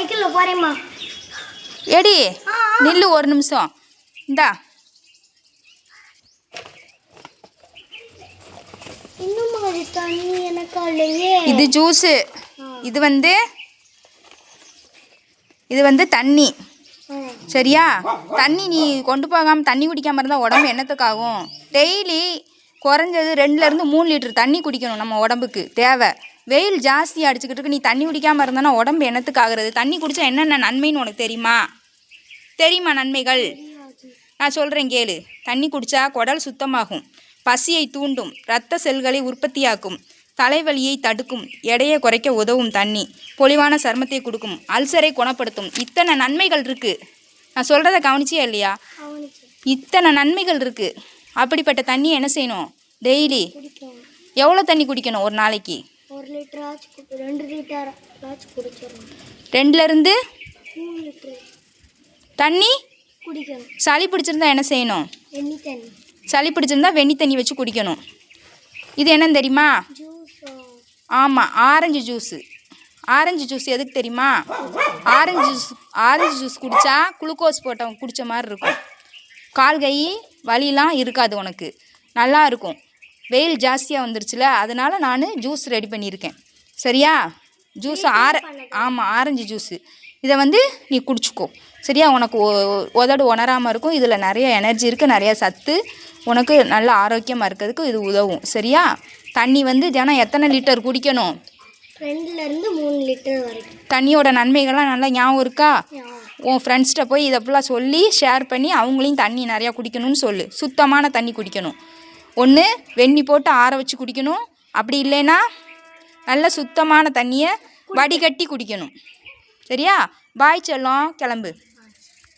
சைக்கிளில் போகிறேம்மா. எடி நில்லு ஒரு நிமிஷம். இந்தா இன்னும் அது தண்ணி எனக்கு இல்லையே. இது ஜூஸு. இது வந்து தண்ணி. சரியா? தண்ணி நீ கொண்டு போகாமல் தண்ணி குடிக்காமல் இருந்தால் உடம்பு என்னத்துக்காகும்? டெய்லி குறைஞ்சது 2லேருந்து 3 லிட்டர் தண்ணி குடிக்கணும். நம்ம உடம்புக்கு தேவை. வெயில் ஜாஸ்தி அடிச்சுக்கிட்டு இருக்கு, நீ தண்ணி குடிக்காமல் இருந்தனா உடம்பு என்னத்துக்கு ஆகுறது? தண்ணி குடித்தா என்னென்ன நன்மைன்னு உனக்கு தெரியுமா நன்மைகள்? நான் சொல்கிறேன் கேளு. தண்ணி குடித்தா குடல் சுத்தமாகும், பசியை தூண்டும், இரத்த செல்களை உற்பத்தியாக்கும், தலைவலியை தடுக்கும், எடையை குறைக்க உதவும் தண்ணி, பொலிவான சருமத்தை கொடுக்கும், அல்சரை குணப்படுத்தும். இத்தனை நன்மைகள் இருக்குது. நான் சொல்கிறத கவனிச்சியா இல்லையா? இத்தனை நன்மைகள் இருக்குது. அப்படிப்பட்ட தண்ணியை என்ன செய்யணும்? டெய்லி எவ்வளோ தண்ணி குடிக்கணும் ஒரு நாளைக்கு? 1 லிட்டர் 2 லிட்டர் குடிச்சிடணும். 2லேருந்து 3 லிட்டர் தண்ணி குடிக்கணும். சளி பிடிச்சிருந்தா என்ன செய்யணும்? வெண்ணி தண்ணி. சளி பிடிச்சிருந்தா வெண்ணி தண்ணி வச்சு குடிக்கணும். இது என்னன்னு தெரியுமா? ஆமாம், ஆரஞ்சு ஜூஸு. ஆரஞ்சு ஜூஸ் எதுக்கு தெரியுமா? ஆரஞ்சு ஜூஸ் குடித்தா குளுக்கோஸ் போட்டவங்க குடித்த மாதிரி இருக்கும். கால் கை வலிலாம் இருக்காது, உனக்கு நல்லா இருக்கும். வெயில் ஜாஸ்தியாக வந்துருச்சுல, அதனால் நான் ஜூஸ் ரெடி பண்ணியிருக்கேன். சரியா? ஜூஸ் ஆமாம், ஆரஞ்சு ஜூஸு. இதை வந்து நீ குடிச்சிக்கோ. சரியா? உனக்கு உதடு உணராமல் இருக்கும். இதில் நிறைய எனர்ஜி இருக்குது, நிறைய சத்து. உனக்கு நல்ல ஆரோக்கியமாக இருக்கிறதுக்கு இது உதவும். சரியா? தண்ணி வந்து தினம் எத்தனை லிட்டர் குடிக்கணும்? 2லேருந்து 3 லிட்டர் வரைக்கும். தண்ணியோட நன்மைகள்லாம் நல்லா ஞாபகம் இருக்கா? உன் ஃப்ரெண்ட்ஸ்கிட்ட போய் இதை ஃபுல்லாக சொல்லி ஷேர் பண்ணி அவங்களையும் தண்ணி நிறையா குடிக்கணும்னு சொல்லு. சுத்தமான தண்ணி குடிக்கணும். ஒன்று வெந்நி போட்டு ஆற வச்சு குடிக்கணும். அப்படி இல்லைன்னா நல்ல சுத்தமான தண்ணியை வடிகட்டி குடிக்கணும். சரியா? பாய் செல்லம், கிளம்பு.